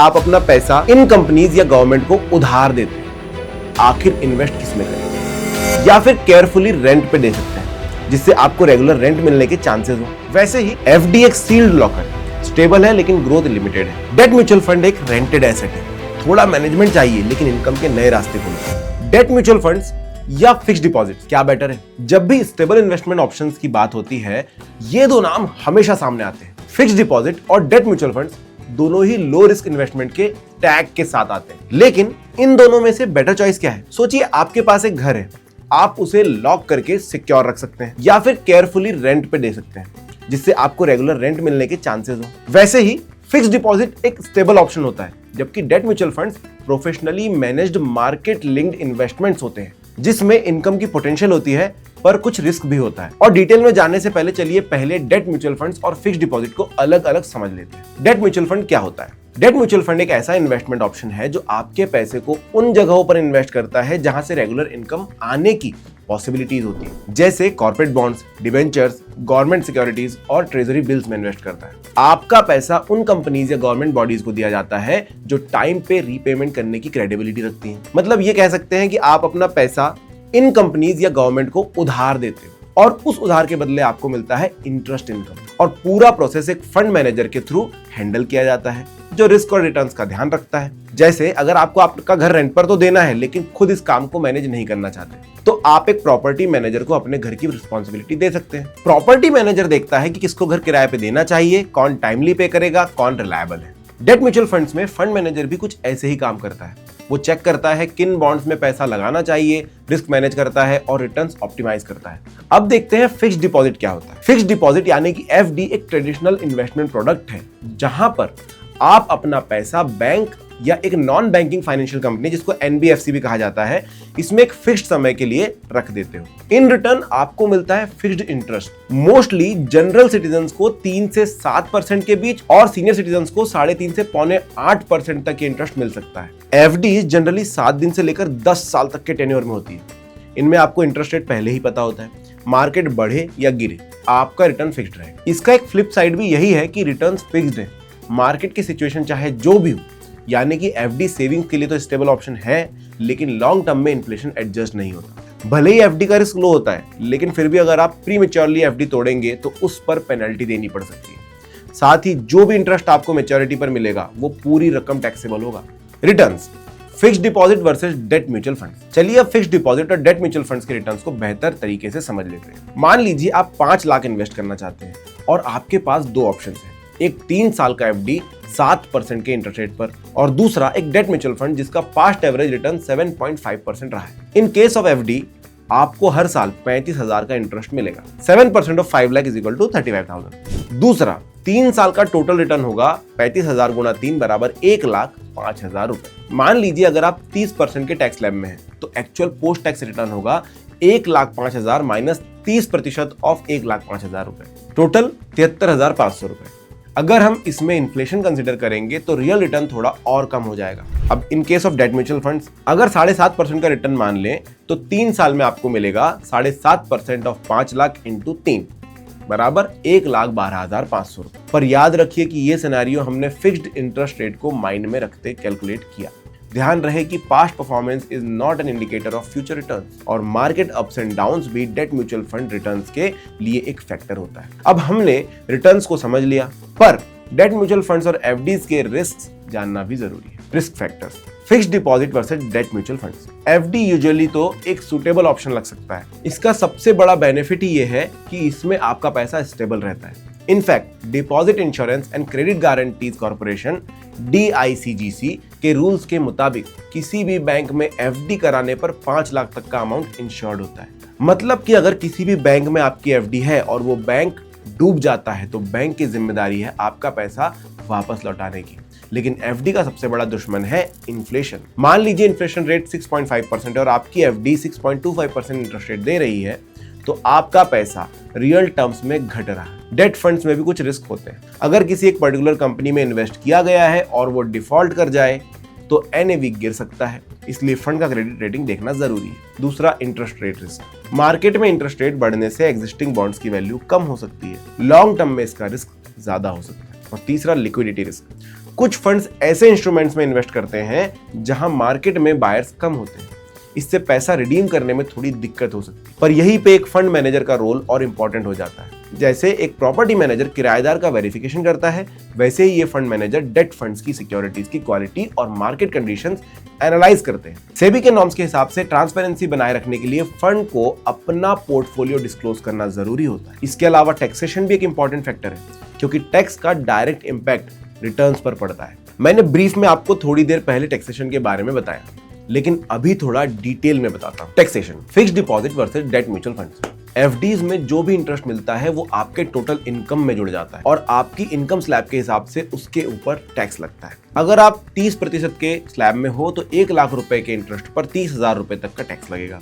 आप अपना पैसा इन कंपनीज या गवर्नमेंट को उधार देते हैं, आखिर इन्वेस्ट किसमें करें? या फिर केयरफुली रेंट पे दे सकते हैं जिससे आपको रेगुलर रेंट मिलने के चांसेस हो। वैसे ही एफडी एक सील्ड लॉकर है, स्टेबल है लेकिन ग्रोथ लिमिटेड है। डेट म्यूचुअल फंड एक रेंटेड एसेट है, थोड़ा मैनेजमेंट चाहिए लेकिन इनकम के नए रास्ते खुलते हैं। डेट म्यूचुअल फंड्स या फिक्स्ड डिपॉजिट क्या बेटर है? जब भी स्टेबल इन्वेस्टमेंट ऑप्शंस की बात होती है, ये दो नाम हमेशा सामने आते हैं। फिक्स्ड डिपॉजिट और डेट म्यूचुअल फंड्स दोनों ही लो रिस्क इन्वेस्टमेंट के टैग के साथ आते हैं, लेकिन इन दोनों में से बेटर चॉइस क्या है? सोचिए, आपके पास एक घर है, आप उसे लॉक करके सिक्योर रख सकते हैं या फिर केयरफुली रेंट पे दे सकते हैं जिससे आपको रेगुलर रेंट मिलने के चांसेस हो। वैसे ही फिक्स्ड डिपॉजिट एक स्टेबल ऑप्शन होता है, जबकि debt mutual funds professionally managed market linked investments होते हैं जिसमें इनकम की पोटेंशियल होती है पर कुछ रिस्क भी होता है। और डिटेल में जानने से पहले चलिए पहले डेट म्यूचुअल फंड्स और फिक्स्ड डिपॉजिट को अलग अलग समझ लेते हैं। डेट म्यूचुअल फंड क्या होता है? डेट म्यूचुअल फंड एक ऐसा इन्वेस्टमेंट ऑप्शन है जो आपके पैसे को उन जगहों पर इन्वेस्ट करता है जहां से रेगुलर इनकम आने की पॉसिबिलिटीज होती है, जैसे corporate bonds, debentures, government securities और ट्रेजरी बिल्स में इन्वेस्ट करता है। आपका पैसा उन कंपनीज या गवर्नमेंट बॉडीज को दिया जाता है जो टाइम पे रीपेमेंट करने की क्रेडिबिलिटी रखती हैं। मतलब ये कह सकते हैं कि आप अपना पैसा इन कंपनीज या गवर्नमेंट को उधार देते हो और उस उधार के बदले आपको मिलता है इंटरेस्ट इनकम, और पूरा प्रोसेस एक फंड मैनेजर के थ्रू हैंडल किया जाता है जो रिस्क और रिटर्न्स का ध्यान रखता है। जैसे अगर आपको आपका घर रेंट पर तो देना है लेकिन खुद इस काम को मैनेज नहीं करना चाहते, तो आप एक प्रॉपर्टी मैनेजर को अपने घर की रिस्पॉन्सिबिलिटी दे सकते हैं। प्रॉपर्टी मैनेजर देखता है कि किसको घर किराए पे देना चाहिए, कौन टाइमली पे करेगा, कौन रिलायबल है। डेट म्यूचुअल फंड्स में फंड मैनेजर भी कुछ ऐसे ही काम करता है। वो चेक करता है किन बॉन्ड्स में पैसा लगाना चाहिए, रिस्क मैनेज करता है और रिटर्न्स ऑप्टिमाइज करता है। अब देखते हैं फिक्स्ड डिपॉजिट क्या होता है। फिक्स्ड डिपॉजिट यानी कि एफडी एक ट्रेडिशनल इन्वेस्टमेंट प्रोडक्ट है जहां पर आप अपना पैसा बैंक या एक नॉन बैंकिंग फाइनेंशियल कंपनी, जिसको एनबीएफसी भी कहा जाता है, इसमें एक फिक्स्ड समय के लिए रख देते हो। इन रिटर्न आपको मिलता है fixed interest. Mostly general citizens को 3 से 7% के बीच और सीनियर सिटीजन्स को 3.5 से 7.25% तक के इंटरेस्ट मिल सकता है। एफडी जनरली 7 दिन से लेकर 10 साल तक के टेन्योर में होती है। इनमें आपको इंटरेस्ट रेट पहले ही पता होता है, मार्केट बढ़े या गिरे आपका रिटर्न फिक्स्ड रहेगा। इसका एक फ्लिप साइड भी यही है कि रिटर्न फिक्स्ड है, मार्केट की सिचुएशन चाहे जो भी हो, यानी कि एफडी सेविंग्स के लिए तो स्टेबल ऑप्शन है लेकिन लॉन्ग टर्म में इन्फ्लेशन एडजस्ट नहीं होता। भले ही एफडी का रिस्क लो होता है लेकिन फिर भी अगर आप प्रीमेच्योरली एफडी तोड़ेंगे तो उस पर पेनल्टी देनी पड़ सकती है। साथ ही जो भी इंटरेस्ट आपको मैच्योरिटी पर मिलेगा वो पूरी रकम टैक्सेबल होगा। Returns, fixed deposit versus debt mutual funds. चलिए अब फिक्स्ड डिपॉजिट और डेट म्यूचुअल फंड्स के रिटर्न्स को बेहतर तरीके से समझ लेते हैं। मान लीजिए आप 5 लाख इन्वेस्ट करना चाहते हैं और आपके पास 2 ऑप्शन है, एक 3 साल का एफडी 7% के इंटरेस्ट रेट पर और दूसरा एक डेट म्यूचुअल फंड जिसका पास्ट एवरेज रिटर्न 7.5% रहा है। इन केस ऑफ एफडी आपको हर साल 35,000 का इंटरेस्ट मिलेगा। 7% of 5 lakh is equal to 35,000। दूसरा 3 साल का टोटल रिटर्न होगा 35,000 गुना 3 बराबर 1,05,000 रुपए। मान लीजिए अगर आप 30% के टैक्स स्लैब में हैं तो एक्चुअल पोस्ट टैक्स रिटर्न होगा 1,05,000 माइनस 30% ऑफ 1,05,000 रुपए, टोटल 73,500 रुपए। अगर हम इसमें इन्फ्लेशन कंसीडर करेंगे तो रियल रिटर्न थोड़ा और कम हो जाएगा। अब in case of debt mutual funds अगर 7.5% का रिटर्न मान लें तो 3 साल में आपको मिलेगा 7.5% ऑफ 5 लाख इंटू 3 बराबर 1,12,500 रुपए। पर याद रखिए कि ये सिनेरियो हमने फिक्स्ड इंटरेस्ट रेट को माइंड में रखते कैलकुलेट किया। ध्यान रहे कि past performance is not an indicator of future returns और मार्केट अप्स एंड डाउन्स भी डेट म्यूचुअल फंड रिटर्न्स के लिए एक फैक्टर होता है। अब हमने रिटर्न्स को समझ लिया, पर डेट म्यूचुअल फंड्स और एफडीज के रिस्क जानना भी जरूरी है। Risk factors, fixed deposit versus debt mutual funds. FD usually तो एक सूटेबल ऑप्शन लग सकता है। इसका सबसे बड़ा बेनिफिट ही ये है कि इसमें आपका पैसा स्टेबल रहता है। In fact deposit insurance and credit guarantees corporation DICGC के रूल्स के मुताबिक किसी भी बैंक में एफडी कराने पर 5 लाख तक का अमाउंट इंश्योर्ड होता है। मतलब कि अगर किसी भी बैंक में आपकी एफडी है और वो बैंक डूब जाता है तो बैंक की जिम्मेदारी है आपका पैसा वापस लौटाने की। लेकिन एफडी का सबसे बड़ा दुश्मन है इन्फ्लेशन। मान लीजिए इन्फ्लेशन रेट 6.5% है और आपकी एफडी 6.25% इंटरेस्ट रेट दे रही है, तो आपका पैसा रियल टर्म्स में घट रहा है। डेट फंड्स में भी कुछ रिस्क होते हैं। अगर किसी एक पर्टिकुलर कंपनी में इन्वेस्ट किया गया है और वो डिफॉल्ट कर जाए तो एनएवी गिर सकता है, इसलिए फंड का क्रेडिट रेटिंग देखना जरूरी है। दूसरा, इंटरेस्ट रेट रिस्क। मार्केट में इंटरेस्ट रेट बढ़ने से एग्जिस्टिंग बॉन्ड्स की वैल्यू कम हो सकती है, लॉन्ग टर्म में इसका रिस्क ज्यादा हो सकता है। और तीसरा, लिक्विडिटी रिस्क। कुछ फंड्स ऐसे इंस्ट्रूमेंट्स में इन्वेस्ट करते हैं जहां मार्केट में बायर्स कम होते हैं, इससे पैसा रिडीम करने में थोड़ी दिक्कत हो सकती है। पर यहीं पे एक फंड मैनेजर का रोल और इंपॉर्टेंट हो जाता है। जैसे एक प्रॉपर्टी मैनेजर किराएदार का वेरिफिकेशन करता है, वैसे ही ये फंड मैनेजर डेट फंड्स की सिक्योरिटीज की क्वालिटी और मार्केट कंडीशंस एनालाइज करते हैं। सेबी के नॉर्म्स के हिसाब से ट्रांसपेरेंसी बनाए रखने के लिए फंड को अपना पोर्टफोलियो डिस्क्लोज करना जरूरी होता है। इसके अलावा टैक्सेशन भी एक इंपॉर्टेंट फैक्टर है, क्योंकि टैक्स का डायरेक्ट इंपैक्ट रिटर्न्स पर पड़ता है। मैंने ब्रीफ में आपको थोड़ी देर पहले टैक्सेशन के बारे में बताया, लेकिन अभी थोड़ा डिटेल में बताता हूं। Taxation, fixed deposit versus debt mutual funds. FDs में जो भी इंटरेस्ट मिलता है वो आपके टोटल इनकम में जुड़ जाता है और आपकी इनकम स्लैब के हिसाब से उसके ऊपर टैक्स लगता है। अगर आप 30% के स्लैब में हो तो 1 लाख रुपए के इंटरेस्ट पर 30,000 रुपए तक का टैक्स लगेगा।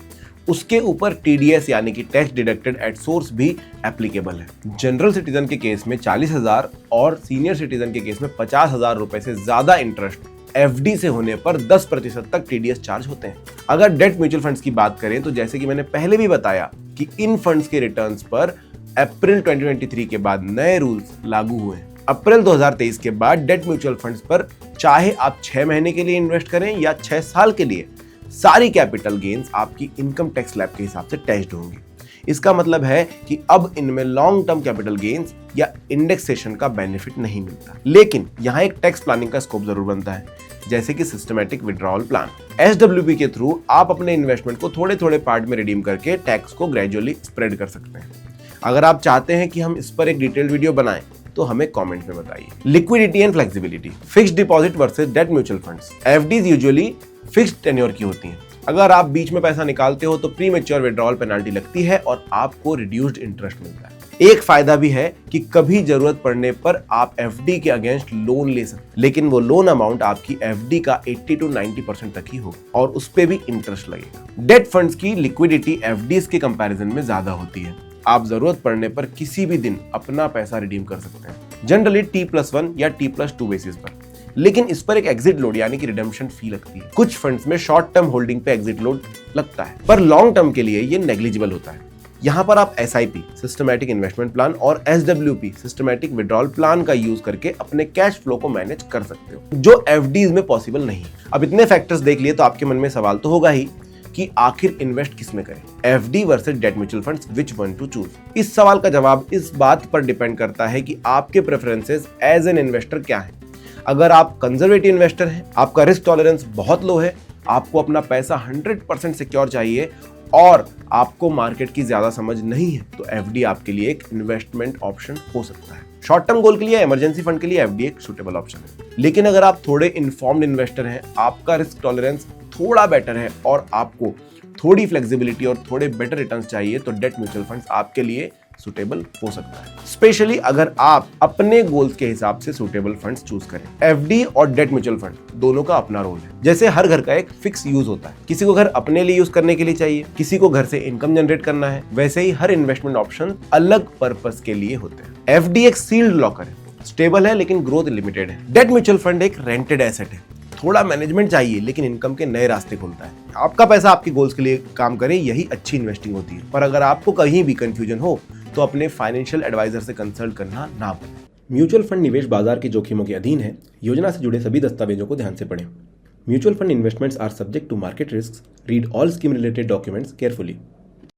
उसके ऊपर टीडीएस यानी कि टैक्स डिडक्टेड एट सोर्स भी एप्लीकेबल है। जनरल सिटीजन के केस में 40,000 और सीनियर सिटीजन के केस में 50,000 रुपए से ज्यादा इंटरेस्ट एफडी से होने पर 10% तक टीडीएस चार्ज होते हैं। अगर डेट म्यूचुअल फंड्स की बात करें तो जैसे कि मैंने पहले भी बताया कि इन फंड्स के रिटर्न्स पर अप्रैल 2023 के बाद नए रूल्स लागू हुए हैं। अप्रैल 2023 के बाद डेट म्यूचुअल फंड्स पर चाहे आप 6 महीने के लिए इन्वेस्ट करें या 6 साल के लिए, सारी कैपिटल गेन्स आपकी इनकम टैक्स स्लैब के हिसाब से टैक्स्ड होंगी। इसका मतलब है कि अब इनमें लॉन्ग टर्म कैपिटल गेन्स या इंडेक्सेशन का बेनिफिट नहीं मिलता। लेकिन यहाँ एक टैक्स प्लानिंग का स्कोप जरूर बनता है, जैसे कि सिस्टमैटिक विड्रॉल प्लान। एसडब्ल्यूपी के थ्रू आप अपने इन्वेस्टमेंट को थोड़े थोड़े पार्ट में रिडीम करके टैक्स को ग्रेजुअली स्प्रेड कर सकते हैं। अगर आप चाहते हैं कि हम इस पर एक डिटेल्ड वीडियो बनाएं तो हमें कमेंट में बताइए। Liquidity and flexibility, fixed deposit versus debt mutual funds. FDs usually fixed tenure की होती हैं। अगर आप बीच में पैसा निकालते हो तो प्री मैच्योर विड्रॉल पेनल्टी लगती है और आपको रिड्यूस्ड इंटरेस्ट मिलता है। एक फायदा भी है कि कभी जरूरत पड़ने पर आप एफडी के अगेंस्ट लोन ले सकते, लेकिन वो लोन अमाउंट आपकी एफडी का 80 to 90% तक ही होगा और उस पे भी इंटरेस्ट लगेगा। डेट फंड्स की लिक्विडिटी एफडीज के कंपैरिजन में ज्यादा होती है। आप जरूरत पड़ने पर किसी भी दिन अपना पैसा रिडीम कर सकते हैं, जनरली T+1 या T+2 बेसिस पर। लेकिन इस पर एक एग्जिट लोड यानी कि रिडेम्पशन फी लगती है। कुछ फंड्स में शॉर्ट टर्म होल्डिंग पे एग्जिट लोड लगता है, पर लॉन्ग टर्म के लिए ये नेग्लिजिबल होता है। यहाँ पर आप SIP सिस्टमैटिक इन्वेस्टमेंट प्लान और SWP सिस्टमैटिक विड्रॉल प्लान का यूज करके अपने कैश फ्लो को मैनेज कर सकते हो, जो एफडीज में पॉसिबल नहीं। अब इतने फैक्टर्स देख लिए तो आपके मन में सवाल तो होगा ही कि आखिर इन्वेस्ट किस में करें, FD versus debt mutual funds, which one two choose. इस सवाल का जवाब इस बात पर डिपेंड करता है कि आपके प्रेफरेंसेस एज एन इन्वेस्टर क्या है। अगर आप कंजर्वेटिव इन्वेस्टर हैं, आपका रिस्क टॉलरेंस बहुत लो है, आपको अपना पैसा 100% सिक्योर चाहिए और आपको मार्केट की ज्यादा समझ नहीं है, तो एफडी आपके लिए एक इन्वेस्टमेंट ऑप्शन हो सकता है। शॉर्ट टर्म गोल के लिए, इमरजेंसी फंड के लिए एफडी एक सुटेबल ऑप्शन है। लेकिन अगर आप थोड़े इन्फॉर्म्ड इन्वेस्टर हैं, आपका रिस्क टॉलरेंस थोड़ा बेटर है और आपको थोड़ी फ्लेक्सिबिलिटी और थोड़े बेटर रिटर्न्स चाहिए, तो डेट म्यूचुअल फंड्स आपके लिए सुटेबल हो सकता है, स्पेशली अगर आप अपने गोल्स के हिसाब से सुटेबल फंड्स चूज करें। एफडी और डेट म्यूचुअल फंड दोनों का अपना रोल है। जैसे हर घर का एक फिक्स यूज होता है, किसी को घर अपने लिए यूज करने के लिए चाहिए, किसी को घर से इनकम जनरेट करना है, वैसे ही हर इन्वेस्टमेंट ऑप्शन अलग पर्पस के लिए होते हैं। एफडी एक सील्ड लॉकर है, स्टेबल है लेकिन ग्रोथ लिमिटेड है। डेट म्यूचुअल फंड एक रेंटेड एसेट है, थोड़ा मैनेजमेंट चाहिए लेकिन इनकम के नए रास्ते खोलता है। आपका पैसा आपके गोल्स के लिए काम करे, यही अच्छी इन्वेस्टिंग होती है। पर अगर आपको कहीं भी कंफ्यूजन हो तो अपने फाइनेंशियल एडवाइजर से कंसल्ट करना ना भूलें। म्यूचुअल फंड निवेश बाजार के जोखिमों के अधीन है। योजना से जुड़े सभी दस्तावेजों को ध्यान से पढ़ें। Mutual fund investments are subject to market risk. Read all scheme related documents carefully.